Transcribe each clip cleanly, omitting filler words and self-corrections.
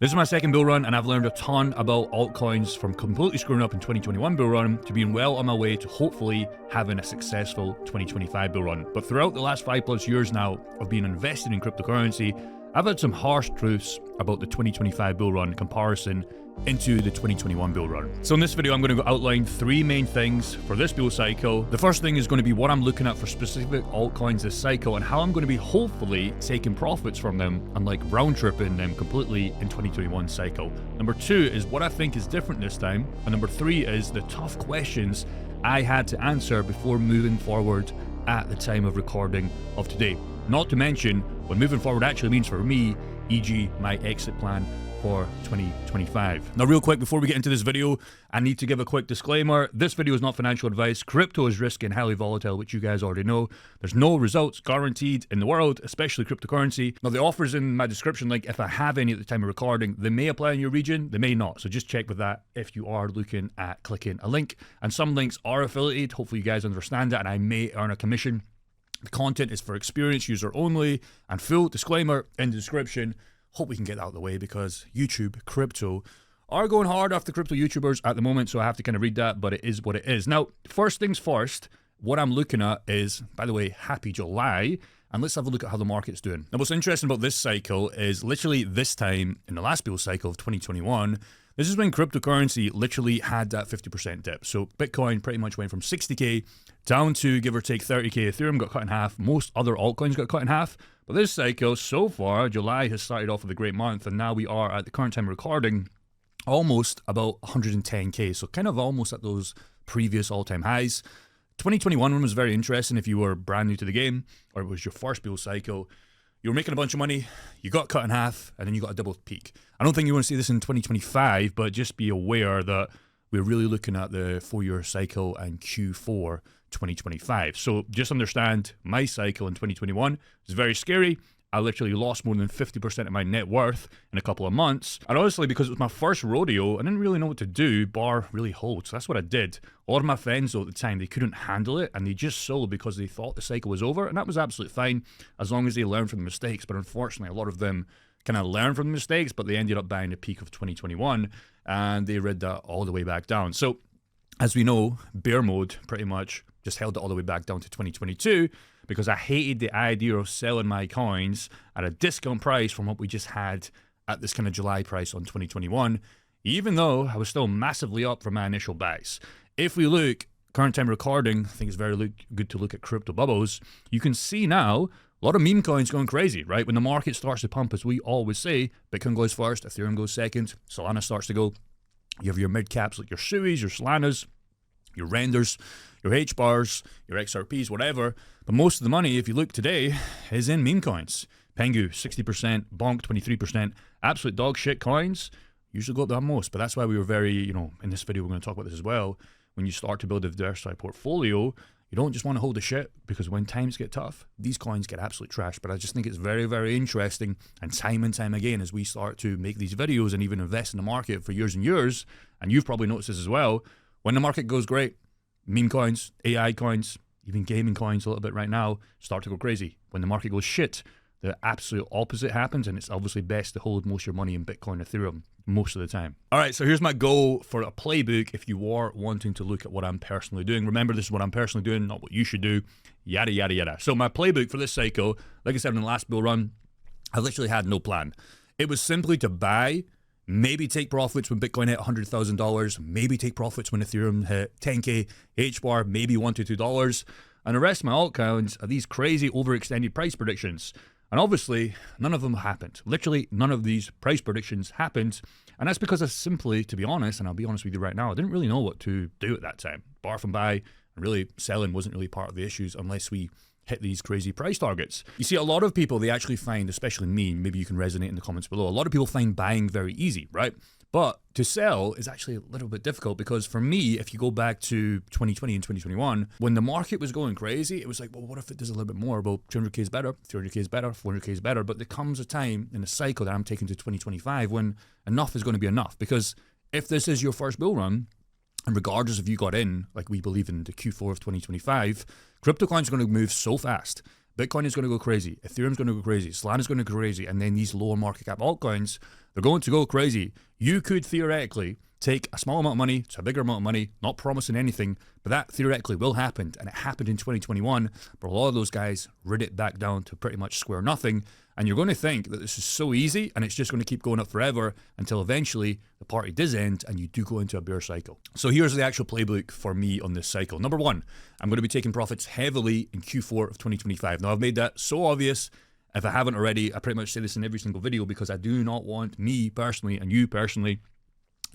This is my second bull run, and I've learned a ton about altcoins, from completely screwing up in 2021 bull run to being well on my way to hopefully having a successful 2025 bull run. But throughout the last 5+ years now of being invested in cryptocurrency, I've had some harsh truths about the 2025 bull run comparison into the 2021 bull run. So in this video, I'm going to outline 3 main things for this bull cycle. The first thing is going to be what I'm looking at for specific altcoins this cycle and how I'm going to be hopefully taking profits from them and like round tripping them completely in 2021 cycle. Number 2 is what I think is different this time. And number 3 is the tough questions I had to answer before moving forward at the time of recording of today. Not to mention what moving forward actually means for me, e.g. my exit plan for 2025. Now real quick, before we get into this video, I need to give a quick disclaimer. This video is not financial advice. Crypto is risky and highly volatile, which you guys already know. There's no results guaranteed in the world, especially cryptocurrency. Now the offers in my description link, if I have any at the time of recording, they may apply in your region, they may not. So just check with that if you are looking at clicking a link. And some links are affiliated. Hopefully you guys understand that, and I may earn a commission. The content is for experienced user only, and full disclaimer in the description. Hope we can get that out of the way because YouTube, crypto are going hard after crypto YouTubers at the moment, so I have to kind of read that, but it is what it is. Now, first things first, what I'm looking at is, by the way, happy July, and let's have a look at how the market's doing. Now, what's interesting about this cycle is literally this time in the last bull cycle of 2021, this is when cryptocurrency literally had that 50% dip. So Bitcoin pretty much went from 60K down to give or take 30K. Ethereum got cut in half. Most other altcoins got cut in half. But this cycle, so far, July has started off with a great month, and now we are at the current time of recording almost about 110K. So kind of almost at those previous all-time highs. 2021 one was very interesting if you were brand new to the game, or it was your first bull cycle. You were making a bunch of money, you got cut in half, and then you got a double peak. I don't think you want to see this in 2025, but just be aware that we're really looking at the 4-year cycle and Q4 2025. So just understand my cycle in 2021 is very scary. I literally lost more than 50% of my net worth in a couple of months. And honestly, because it was my first rodeo, I didn't really know what to do, bar really hold. So that's what I did. A lot of my friends, though, at the time, they couldn't handle it, and they just sold because they thought the cycle was over. And that was absolutely fine, as long as they learned from the mistakes. But unfortunately, a lot of them kind of learned from the mistakes, but they ended up buying the peak of 2021, and they read that all the way back down. So as we know, bear mode pretty much just held it all the way back down to 2022 because I hated the idea of selling my coins at a discount price from what we just had at this kind of July price on 2021, even though I was still massively up from my initial buys. If we look, current time recording, I think it's very good to look at crypto bubbles. You can see now a lot of meme coins going crazy, right? When the market starts to pump, as we always say, Bitcoin goes first, Ethereum goes second, Solana starts to go. You have your mid caps like your Suis, your Solanas, your Renders, your H-bars, your XRPs, whatever. But most of the money, if you look today, is in meme coins. Pengu, 60%, Bonk, 23%. Absolute dog shit coins usually go up the most. But that's why we were very, in this video, we're going to talk about this as well. When you start to build a diversified portfolio, you don't just want to hold the shit, because when times get tough, these coins get absolute trash. But I just think it's very, very interesting. And time again, as we start to make these videos and even invest in the market for years and years, and you've probably noticed this as well, when the market goes great, meme coins, AI coins, even gaming coins a little bit right now, start to go crazy. When the market goes shit, the absolute opposite happens, and it's obviously best to hold most of your money in Bitcoin, Ethereum, most of the time. All right, so here's my goal for a playbook if you are wanting to look at what I'm personally doing. Remember, this is what I'm personally doing, not what you should do, yada, yada, yada. So my playbook for this cycle, like I said in the last bull run, I literally had no plan. It was simply to buy, maybe take profits when Bitcoin hit $100,000, maybe take profits when Ethereum hit 10K, H-bar, maybe $1 to $2, and the rest of my altcoins are these crazy overextended price predictions. And obviously, none of them happened. Literally, none of these price predictions happened. And that's because I simply, to be honest, and I'll be honest with you right now, I didn't really know what to do at that time. Bar from buy, and really selling wasn't really part of the issues unless we hit these crazy price targets. You see, a lot of people, they actually find, especially me, maybe you can resonate in the comments below, a lot of people find buying very easy, right? But to sell is actually a little bit difficult, because for me, if you go back to 2020 and 2021, when the market was going crazy, it was like, well, what if it does a little bit more? Well, 200K is better, 300K is better, 400K is better. But there comes a time in a cycle that I'm taking to 2025 when enough is going to be enough. Because if this is your first bull run, and regardless if you got in, like we believe in the Q4 of 2025, crypto coins are going to move so fast. Bitcoin is going to go crazy. Ethereum is going to go crazy. Solana is going to go crazy. And then these lower market cap altcoins, they're going to go crazy. You could theoretically take a small amount of money to a bigger amount of money, not promising anything, but that theoretically will happen. And it happened in 2021, but a lot of those guys rid it back down to pretty much square nothing. And you're going to think that this is so easy and it's just going to keep going up forever until eventually the party does end and you do go into a bear cycle. So here's the actual playbook for me on this cycle. Number one, I'm going to be taking profits heavily in Q4 of 2025. Now, I've made that so obvious. If I haven't already, I pretty much say this in every single video because I do not want me personally and you personally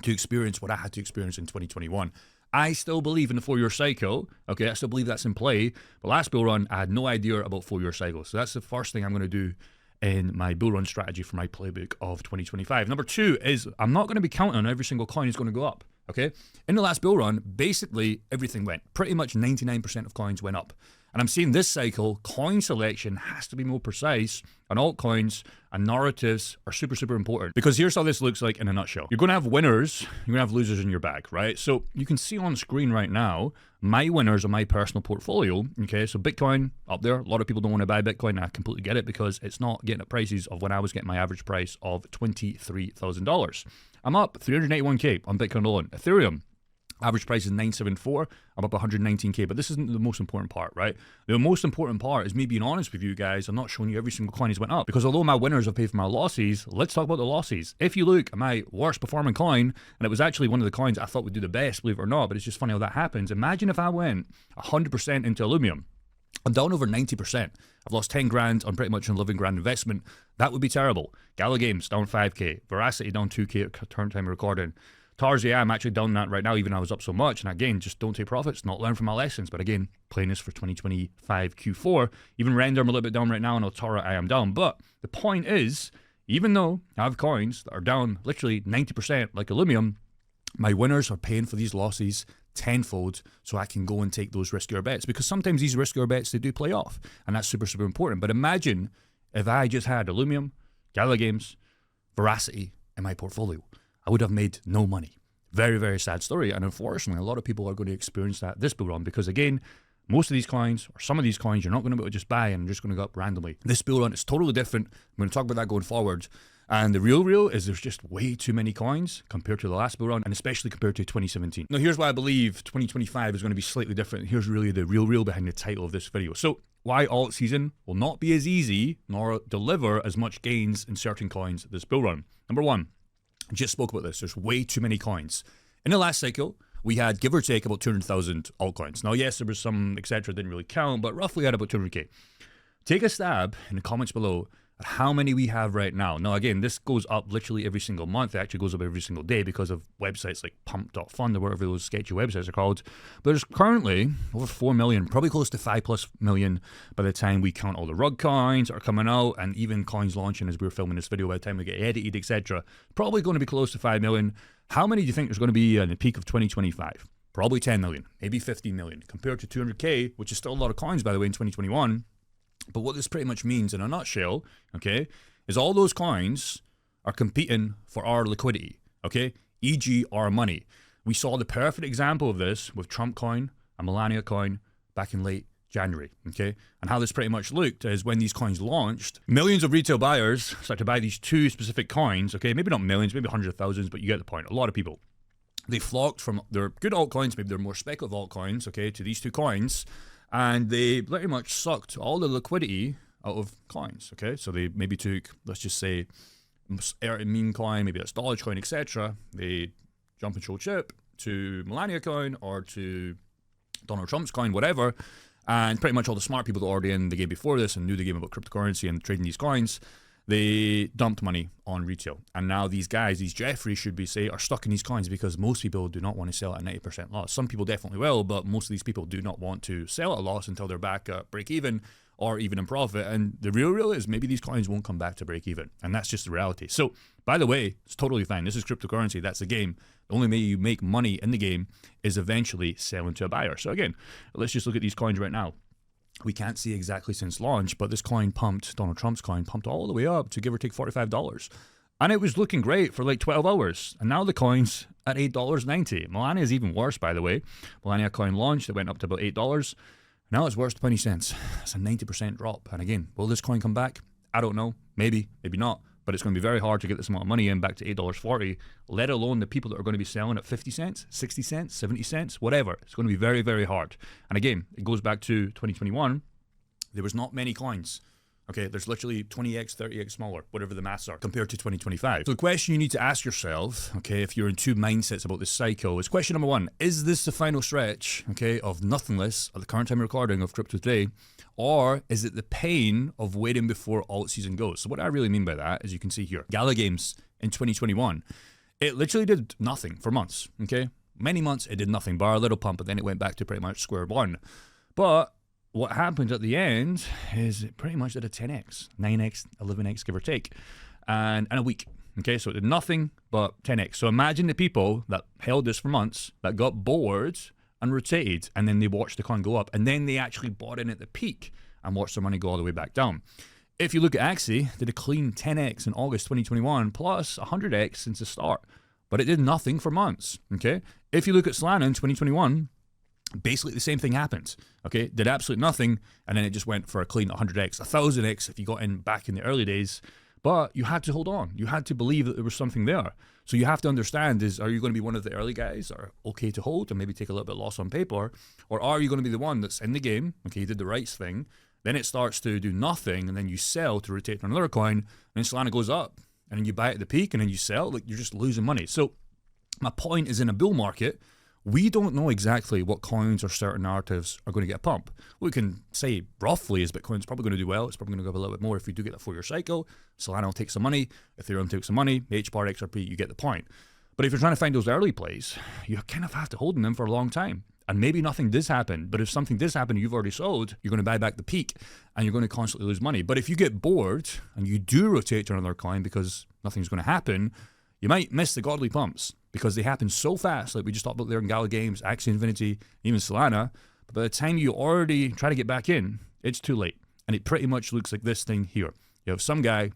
to experience what I had to experience in 2021. I still believe in the 4-year cycle. Okay, I still believe that's in play. But last bull run, I had no idea about 4-year cycles. So that's the first thing I'm going to do in my bull run strategy for my playbook of 2025. Number two is I'm not going to be counting on every single coin is going to go up. Okay, in the last bull run, basically everything went. Pretty much 99% of coins went up. And I'm seeing this cycle, coin selection has to be more precise, and altcoins and narratives are super, super important. Because here's how this looks like in a nutshell. You're going to have winners, you're going to have losers in your bag, right? So you can see on screen right now, my winners are my personal portfolio, okay? So Bitcoin up there, a lot of people don't want to buy Bitcoin, and I completely get it because it's not getting at prices of when I was getting my average price of $23,000. I'm up 381K on Bitcoin alone. Ethereum, average price is 974. I'm up 119K, but this isn't the most important part, right? The most important part is me being honest with you guys. I'm not showing you every single coin has went up because although my winners have paid for my losses, let's talk about the losses. If you look at my worst performing coin, and it was actually one of the coins I thought would do the best, believe it or not, but it's just funny how that happens. Imagine if I went 100% into aluminum. I'm down over 90%. I've lost 10 grand on pretty much an 11 grand investment. That would be terrible. Gala Games down 5K. Veracity down 2K at turn time recording. TARS, yeah, I'm actually down that right now, even though I was up so much. And again, just don't take profits, not learn from my lessons. But again, playing this for 2025 Q4. Even Render, I'm a little bit down right now, and Altara, I am down. But the point is, even though I have coins that are down literally 90% like aluminum, my winners are paying for these losses tenfold so I can go and take those riskier bets. Because sometimes these riskier bets, they do play off. And that's super, super important. But imagine if I just had aluminum, Gala Games, Veracity in my portfolio. I would have made no money. Very, very sad story. And unfortunately, a lot of people are going to experience that this bull run because, again, most of these coins, or some of these coins, you're not going to be able to just buy and just going to go up randomly. This bull run is totally different. I'm going to talk about that going forward. And the real is there's just way too many coins compared to the last bull run, and especially compared to 2017. Now, here's why I believe 2025 is going to be slightly different. Here's really the real behind the title of this video. So, why alt season will not be as easy nor deliver as much gains in certain coins this bull run. Number one, I just spoke about this. There's way too many coins. In the last cycle, we had, give or take, about 200,000 altcoins. Now, yes, there was some, etc. didn't really count, but roughly had about 200K. Take a stab in the comments below at how many we have right now. Now, again, this goes up literally every single month. It actually goes up every single day because of websites like pump.fund or whatever those sketchy websites are called. But there's currently over 4 million, probably close to 5+ million by the time we count all the rug coins that are coming out and even coins launching as we're filming this video by the time we get edited, etc. Probably going to be close to 5 million. How many do you think there's going to be in the peak of 2025? Probably 10 million, maybe 15 million compared to 200K, which is still a lot of coins, by the way, in 2021. But what this pretty much means in a nutshell, okay, is all those coins are competing for our liquidity, okay, e.g. our money. We saw the perfect example of this with Trump coin and Melania coin back in late January, okay? And how this pretty much looked is when these coins launched, millions of retail buyers started to buy these two specific coins, okay? Maybe not millions, maybe hundreds of thousands, but you get the point. A lot of people. They flocked from their good altcoins, maybe their more speculative altcoins, okay, to these two coins. And they pretty much sucked all the liquidity out of coins, okay? So they maybe took, let's just say, meme coin, maybe that's Dogecoin, etc. They jump and show chip to Melania coin or to Donald Trump's coin, whatever. And pretty much all the smart people that were already in the game before this and knew the game about cryptocurrency and trading these coins, they dumped money on retail. And now these guys, these Jeffries should be are stuck in these coins because most people do not want to sell at 90% loss. Some people definitely will, but most of these people do not want to sell at a loss until they're back at break even or even in profit. And the real is maybe these coins won't come back to break even. And that's just the reality. So, by the way, it's totally fine. This is cryptocurrency. That's the game. The only way you make money in the game is eventually selling to a buyer. So again, let's just look at these coins right now. We can't see exactly since launch, but this coin pumped, Donald Trump's coin pumped all the way up to give or take $45. And it was looking great for like 12 hours. And now the coin's at $8.90. Melania is even worse, by the way. Melania coin launched, it went up to about $8. Now it's worth 20 cents. That's a 90% drop. And again, will this coin come back? I don't know. Maybe, maybe not. But it's going to be very hard to get this amount of money in back to $8.40, let alone the people that are going to be selling at 50 cents, 60 cents, 70 cents, whatever. It's going to be very, very hard. And again, it goes back to 2021. There was not many coins. Okay, there's literally 20x, 30x smaller, whatever the maths are, compared to 2025. So the question you need to ask yourself, okay, if you're in two mindsets about this cycle, is question number one, is this the final stretch, okay, of nothingness at the current time of recording of crypto today, or is it the pain of waiting before alt season goes? So what I really mean by that, as you can see here, Gala Games in 2021, it literally did nothing for months, okay? Many months it did nothing, bar a little pump, but then it went back to pretty much square one. But what happened at the end is it pretty much did a 10x, 9x, 11x, give or take, and in a week. Okay, so it did nothing but 10x. So imagine the people that held this for months, that got bored and rotated, and then they watched the coin go up, and then they actually bought in at the peak and watched their money go all the way back down. If you look at Axie, did a clean 10x in August 2021, plus 100x since the start, but it did nothing for months. Okay, if you look at Solana in 2021, basically the same thing happened. Okay, did absolutely nothing, and then it just went for a clean 100x, 1000x if you got in back in the early days. But you had to hold on. You had to believe that there was something there. So you have to understand is, are you going to be one of the early guys that are okay to hold and maybe take a little bit of loss on paper? Or are you going to be the one that's in the game, okay, you did the right thing, then it starts to do nothing, and then you sell to rotate to another coin, and then Solana goes up, and then you buy at the peak, and then you sell, like you're just losing money. So my point is, in a bull market, we don't know exactly what coins or certain narratives are going to get a pump. What we can say roughly is Bitcoin's probably going to do well. It's probably going to go up a little bit more if we do get that 4-year cycle. Solana will take some money. Ethereum takes some money. HBAR, XRP, you get the point. But if you're trying to find those early plays, you kind of have to hold in them for a long time. And maybe nothing does happen. But if something does happen, you've already sold, you're going to buy back the peak and you're going to constantly lose money. But if you get bored and you do rotate to another coin because nothing's going to happen, you might miss the godly pumps because they happen so fast, like we just talked about there in Gala Games, Axie Infinity, even Solana. But by the time you already try to get back in, it's too late. And it pretty much looks like this thing here. You have some guy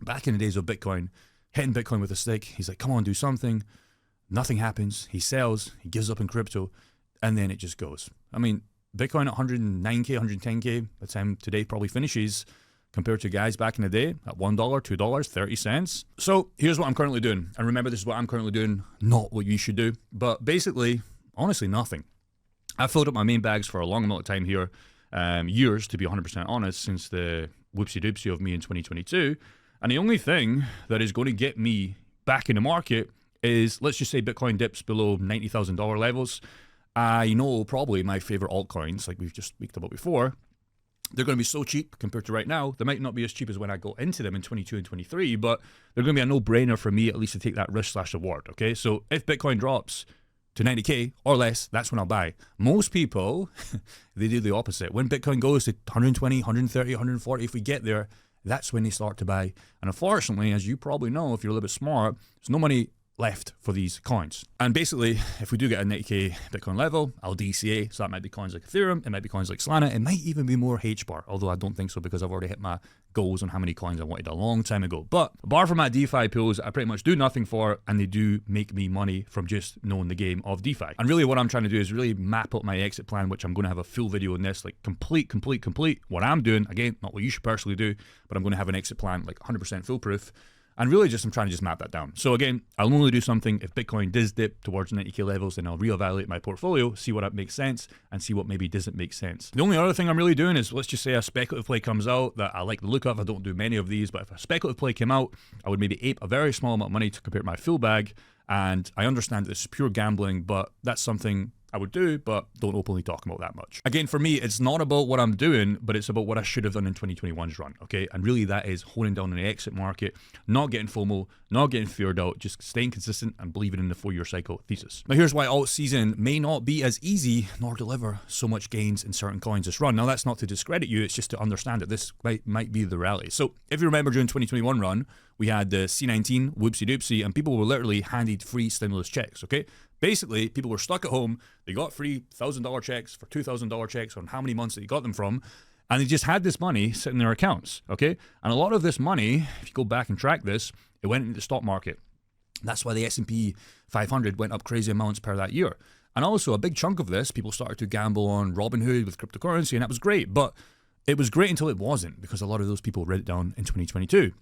back in the days of Bitcoin hitting Bitcoin with a stick. He's like, come on, do something. Nothing happens. He sells. He gives up in crypto. And then it just goes. I mean, Bitcoin at 109K, 110K, by the time today probably finishes, compared to guys back in the day at $1, $2, 30 cents. So here's what I'm currently doing. And remember, this is what I'm currently doing, not what you should do. But basically, honestly, nothing. I've filled up my main bags for a long amount of time here, years to be 100% honest, since the whoopsie doopsie of me in 2022. And the only thing that is going to get me back in the market is, let's just say Bitcoin dips below $90,000 levels. I know probably my favorite altcoins, like we've just speaked about before, they're going to be so cheap compared to right now. They might not be as cheap as when I got into them in 22 and 23, but they're going to be a no-brainer for me at least to take that risk/reward, okay? So if Bitcoin drops to 90K or less, that's when I'll buy. Most people, they do the opposite. When Bitcoin goes to 120, 130, 140, if we get there, that's when they start to buy. And unfortunately, as you probably know, if you're a little bit smart, there's no money left for these coins. And basically, if we do get a 90K Bitcoin level, I'll DCA. So that might be coins like Ethereum, it might be coins like Solana, it might even be more HBAR, although I don't think so because I've already hit my goals on how many coins I wanted a long time ago. But bar from my DeFi pools, I pretty much do nothing for, and they do make me money from just knowing the game of DeFi. And really what I'm trying to do is really map out my exit plan, which I'm going to have a full video on this, like complete, what I'm doing. Again, not what you should personally do, but I'm going to have an exit plan, like 100% foolproof. And really I'm trying to just map that down. So again, I'll only do something if Bitcoin does dip towards 90K levels, then I'll reevaluate my portfolio, see what makes sense, and see what maybe doesn't make sense. The only other thing I'm really doing is, let's just say a speculative play comes out that I like the look of. I don't do many of these, but if a speculative play came out, I would maybe ape a very small amount of money to compare to my full bag. And I understand that this is pure gambling, but that's something I would do, but don't openly talk about that much. Again, for me, it's not about what I'm doing, but it's about what I should have done in 2021's run, okay? And really that is honing down on the exit market, not getting FOMO, not getting feared out, just staying consistent and believing in the 4-year cycle thesis. Now here's why alt season may not be as easy nor deliver so much gains in certain coins this run. Now that's not to discredit you, it's just to understand that this might be the reality. So if you remember during 2021 run, we had the C19, whoopsie doopsie, and people were literally handed free stimulus checks, okay? Basically, people were stuck at home, they got free $1,000 checks for $2,000 checks on how many months that you got them from, and they just had this money sitting in their accounts, okay? And a lot of this money, if you go back and track this, it went into the stock market. That's why the S&P 500 went up crazy amounts per that year. And also a big chunk of this, people started to gamble on Robinhood with cryptocurrency, and that was great. But it was great until it wasn't, because a lot of those people read it down in 2022.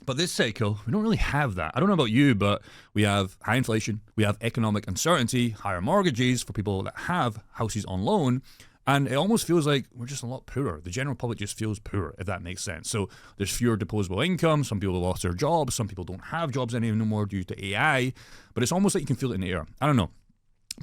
But this cycle, we don't really have that. I don't know about you, but we have high inflation, we have economic uncertainty, higher mortgages for people that have houses on loan, and it almost feels like we're just a lot poorer. The general public just feels poorer, if that makes sense. So there's fewer disposable income, some people have lost their jobs, some people don't have jobs anymore due to AI, but it's almost like you can feel it in the air. I don't know.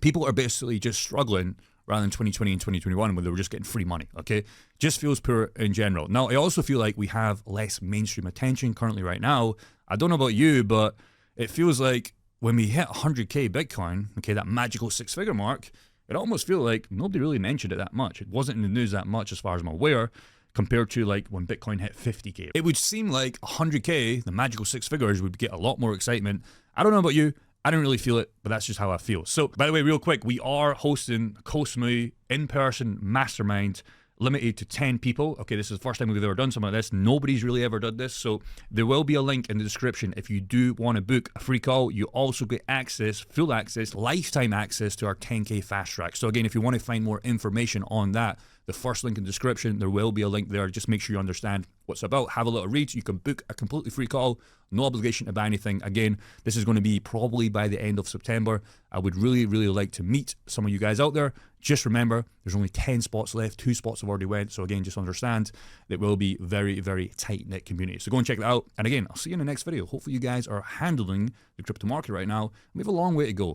People are basically just struggling rather than 2020 and 2021 when they were just getting free money, okay? Just feels poor in general. Now, I also feel like we have less mainstream attention currently right now. I don't know about you, but it feels like when we hit 100K Bitcoin, okay, that magical six-figure mark, it almost feels like nobody really mentioned it that much. It wasn't in the news that much as far as I'm aware, compared to like when Bitcoin hit 50K. It would seem like 100K, the magical six figures, would get a lot more excitement. I don't know about you. I don't really feel it, but that's just how I feel. So, by the way, real quick, we are hosting a Cosmo in-person mastermind limited to 10 people. Okay, this is the first time we've ever done something like this. Nobody's really ever done this. So there will be a link in the description if you do want to book a free call. You also get access, full access, lifetime access to our 10K fast track. So again, if you want to find more information on that, the first link in the description, there will be a link there. Just make sure you understand what's about. Have a little read. You can book a completely free call. No obligation to buy anything. Again, this is going to be probably by the end of September. I would really, really like to meet some of you guys out there. Just remember, there's only 10 spots left. 2 spots have already went. So again, just understand that will be very, very tight-knit community. So go and check that out. And again, I'll see you in the next video. Hopefully you guys are handling the crypto market right now. We have a long way to go.